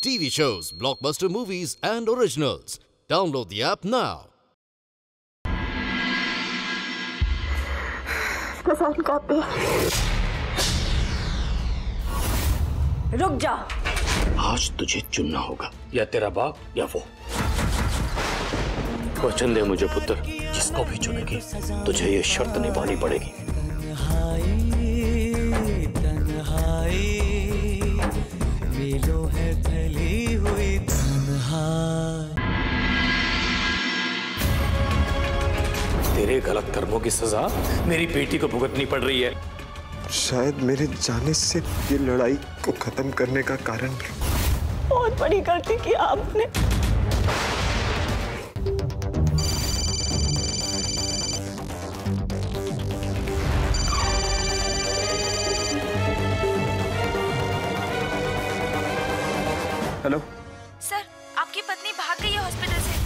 TV shows, blockbuster movies, and originals. Download the app now. रुक जा। आज तुझे चुनना होगा, या तेरा बाप या वो। वचन दे मुझे पुत्र, जिसको भी चुनेगी तुझे ये शर्त निभानी पड़ेगी। तेरे गलत कर्मों की सजा मेरी बेटी को भुगतनी पड़ रही है। शायद मेरे जाने से ये लड़ाई को खत्म करने का कारण बहुत बड़ी गलती की आपने। हेलो सर, आपकी पत्नी भाग गई है हॉस्पिटल से।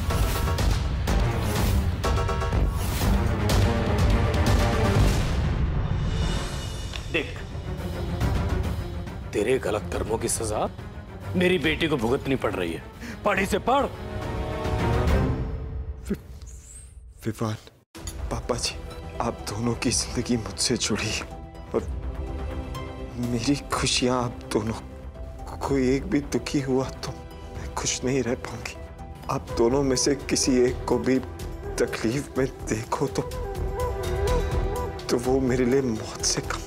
देख, तेरे गलत कर्मों की सजा मेरी बेटी को भुगतनी पड़ रही है। पढ़ी से पढ़। विवान, पापा जी, आप दोनों की जिंदगी मुझसे जुड़ी है और मेरी खुशियां आप दोनों, कोई एक भी दुखी हुआ तो मैं खुश नहीं रह पाऊंगी। आप दोनों में से किसी एक को भी तकलीफ में देखो तो वो मेरे लिए मौत से कम।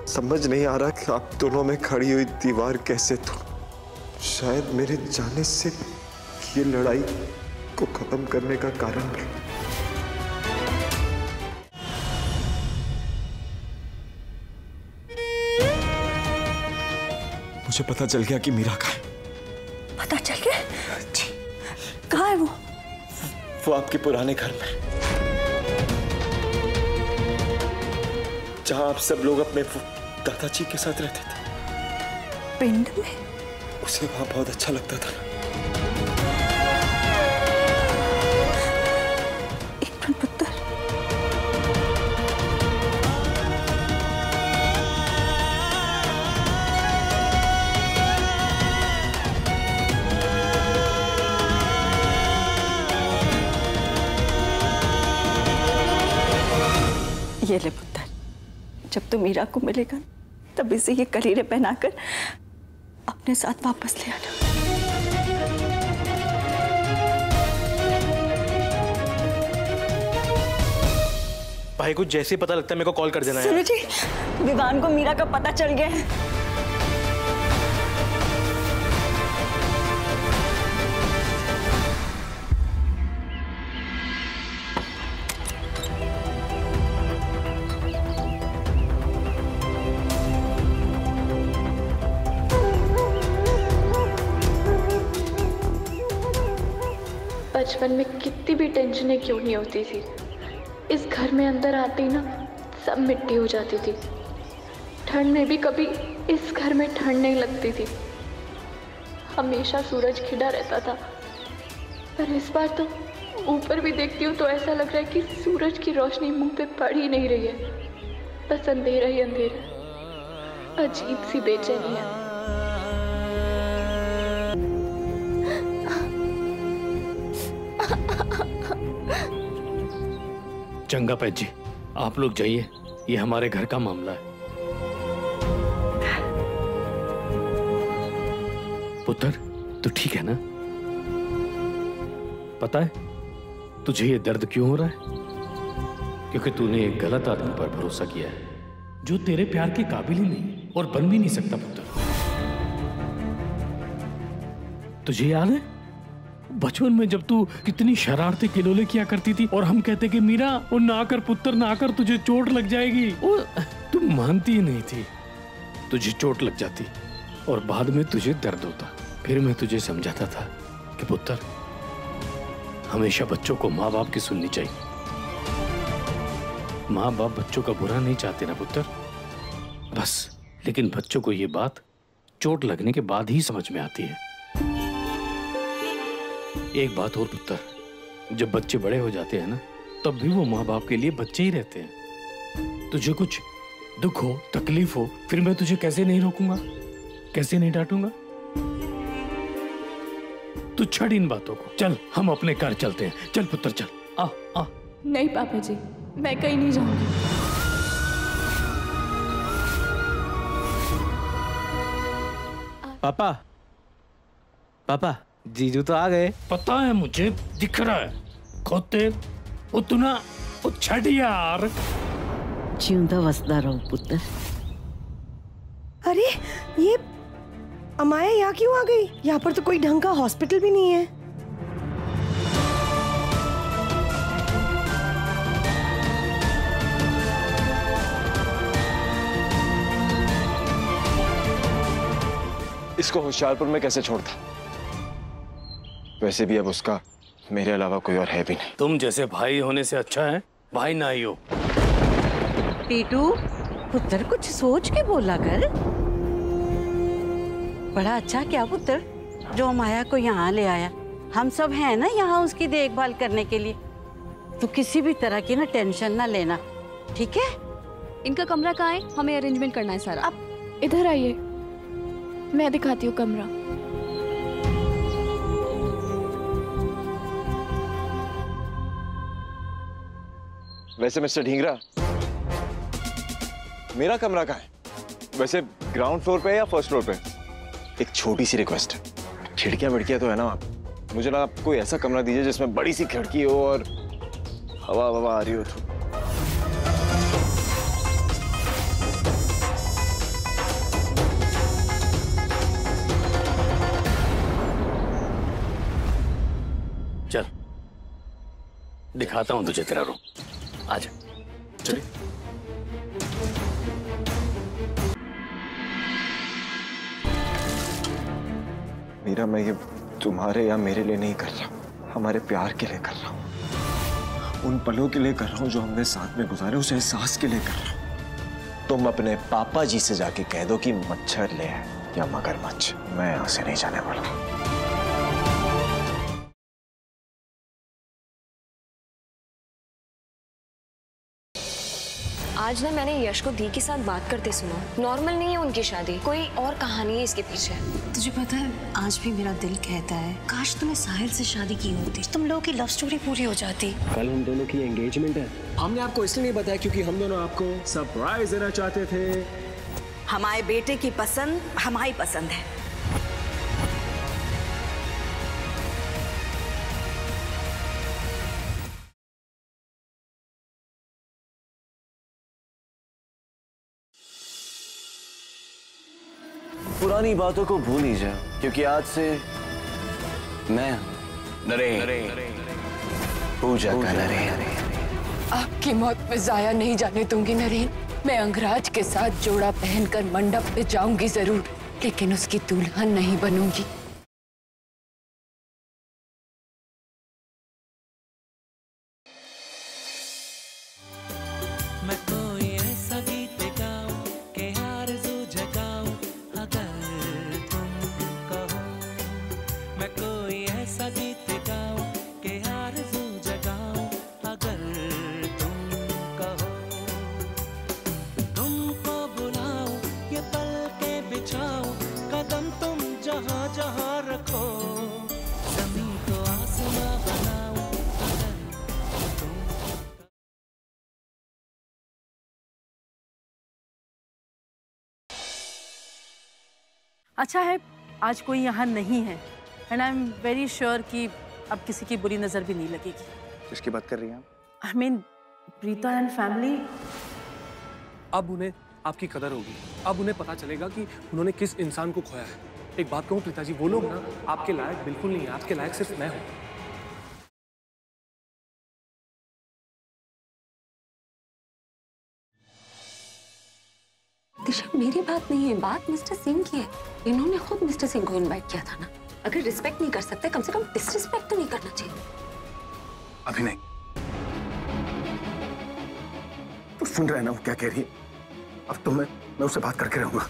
समझ नहीं आ रहा कि आप दोनों में खड़ी हुई दीवार कैसे तोड़। शायद मेरे जाने से ये लड़ाई को खत्म करने का कारण भी। मुझे पता चल गया कि मीरा कहाँ है। पता चल गया? जी। कहाँ है वो? वो आपके पुराने घर में, जहां आप सब लोग अपने दादाजी के साथ रहते थे। पिंड में? उसे वहां बहुत अच्छा लगता था। एक मिनट पुत्र। ये ले पुत्र, जब तू मीरा को मिलेगा तब इसे ये कलीरे पहनाकर अपने साथ वापस ले आना। भाई कुछ जैसे ही पता लगता है मेरे को कॉल कर देना है। सुनो जी, विवान को मीरा का पता चल गया है। बचपन में कितनी भी टेंशनें क्यों नहीं होती थी, इस घर में अंदर आते ही ना सब मिट्टी हो जाती थी। ठंड में भी कभी इस घर में ठंड नहीं लगती थी। हमेशा सूरज खिला रहता था, पर इस बार तो ऊपर भी देखती हूँ तो ऐसा लग रहा है कि सूरज की रोशनी मुंह पे पड़ ही नहीं रही है। बस अंधेरा ही अंधेरा। अजीब सी बेचैनी है। चंगा पैज जी, आप लोग जाइए, ये हमारे घर का मामला है। पुत्र, तू ठीक है ना? पता है तुझे ये दर्द क्यों हो रहा है? क्योंकि तूने एक गलत आदमी पर भरोसा किया है, जो तेरे प्यार के काबिल ही नहीं और बन भी नहीं सकता। पुत्र, तुझे याद है बचपन में जब तू कितनी शरारतें किलोले किया करती थी और हम कहते कि मीरा वो ना कर पुत्र, ना कर, तुझे चोट लग जाएगी। वो तू मानती ही नहीं थी, तुझे चोट लग जाती और बाद में तुझे दर्द होता। फिर मैं तुझे समझाता था कि पुत्र, हमेशा बच्चों को माँ बाप की सुननी चाहिए। माँ बाप बच्चों का बुरा नहीं चाहते ना पुत्र, बस। लेकिन बच्चों को ये बात चोट लगने के बाद ही समझ में आती है। एक बात और पुत्र, जब बच्चे बड़े हो जाते हैं ना, तब भी वो माँ बाप के लिए बच्चे ही रहते हैं। तुझे कुछ दुख हो, तकलीफ हो, फिर मैं तुझे कैसे नहीं रोकूंगा, कैसे नहीं डांटूंगा? तू छड़ इन बातों को। चल हम अपने घर चलते हैं। चल पुत्र चल। आ आ। नहीं पापा जी, मैं कहीं नहीं जाऊंगी। पापा, पापा, जीजू तो आ गए। पता है मुझे, दिख रहा है। खोते उतना छड़ यार। जिंदा वसदा रहो पुत्र। अरे ये अमाया यहाँ क्यों आ गई? यहाँ पर तो कोई ढंग का हॉस्पिटल भी नहीं है। इसको होशियारपुर में कैसे छोड़ता? वैसे भी अब उसका मेरे अलावा कोई और है भी नहीं। तुम जैसे भाई होने से अच्छा है भाई ना ही हो। टीटू पुत्र कुछ सोच के बोला कर। बड़ा अच्छा क्या पुत्र जो माया को यहाँ ले आया। हम सब हैं ना यहाँ उसकी देखभाल करने के लिए। तो किसी भी तरह की ना टेंशन ना लेना, ठीक है? इनका कमरा कहाँ है? हमें अरेंजमेंट करना है सारा। आप इधर आइए, मैं दिखाती हूँ कमरा। वैसे मिस्टर ढींगरा, मेरा कमरा कहाँ है? वैसे ग्राउंड फ्लोर पे या फर्स्ट फ्लोर पे? एक छोटी सी रिक्वेस्ट है, खिड़कियां विड़कियां तो है ना? मुझे ना आप कोई ऐसा कमरा दीजिए जिसमें बड़ी सी खिड़की हो और हवा हवा आ रही हो। तो चल दिखाता हूं तुझे तेरा रूम। आजा चल। मीरा, मैं ये तुम्हारे या मेरे लिए नहीं कर रहा, हमारे प्यार के लिए कर रहा हूँ। उन पलों के लिए कर रहा हूँ जो हमने साथ में गुजारे, उस एहसास के लिए कर रहा हूँ। तुम अपने पापा जी से जाके कह दो कि मच्छर ले आए या मगरमच्छ, मैं यहाँ से नहीं जाने वाला। आज ना मैंने यश को दी के साथ बात करते सुना। नॉर्मल नहीं है उनकी शादी, कोई और कहानी है इसके पीछे। तुझे पता है आज भी मेरा दिल कहता है काश तुम्हें साहिल से शादी की होती, तुम लोगों की लव स्टोरी पूरी हो जाती। कल हम दोनों की एंगेजमेंट है। हमने आपको इसलिए नहीं बताया क्योंकि हम दोनों आपको सरप्राइज देना चाहते थे। हमारे बेटे की पसंद हमारी पसंद है। पुरानी बातों को भूल ही जाओ क्योंकि आज से मैं नरेन, पूजा का नरेन। आपकी मौत में जाया नहीं जाने दूंगी नरेन। मैं अंगराज के साथ जोड़ा पहनकर मंडप पे जाऊंगी जरूर, लेकिन उसकी दुल्हन नहीं बनूंगी। मैं कोई ऐसा गीत गाऊं कि आरज़ू जगाऊं अगर तुम कहो। मैं कोई ऐसा गीत गाऊं कि आरज़ू जगाऊं अगर तुम कहो। तुमको बुलाऊं ये पल के बिछाऊं, कदम तुम जहां जहां रखो। ज़मीं को आसमां बनाऊं अगर तुम। अच्छा है आज कोई यहाँ नहीं है and I am very sure कि अब किसी की बुरी नजर भी नहीं लगेगी। किसकी बात कर रही हैं आप? I mean Preeta and family. अब उन्हें आपकी कदर होगी, अब उन्हें पता चलेगा कि उन्होंने किस इंसान को खोया है। एक बात कहूँ प्रीता जी, वो लोग ना आपके लायक बिल्कुल नहीं है, आपके लायक सिर्फ मैं हूँ। दिशा मेरी बात नहीं है, बात मिस्टर सिंह की है। इन्होंने खुद मिस्टर सिंह को इनवाइट किया था ना। अगर रिस्पेक्ट नहीं कर सकते कम से कम डिसरिस्पेक्ट तो नहीं करना चाहिए। अभी नहीं। तो सुन रहे हैं ना वो क्या कह रही है? अब तो मैं उससे बात करके रहूंगा।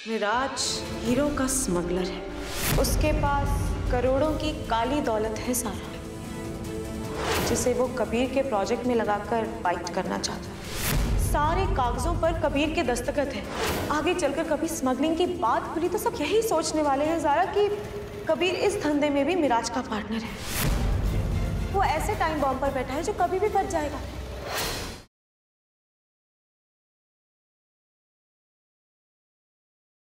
निराज हीरो का स्मगलर है, उसके पास करोड़ों की काली दौलत है सारा, जिसे वो कबीर के प्रोजेक्ट में लगाकर बाइट करना चाहता है। सारे कागजों पर कबीर के दस्तखत हैं। आगे चलकर कभी स्मगलिंग की बात खुली तो सब यही सोचने वाले हैं ज़ारा कि कबीर इस धंधे में भी मिराज का पार्टनर है। वो ऐसे टाइम बॉम्ब पर बैठा है जो कभी भी फट जाएगा।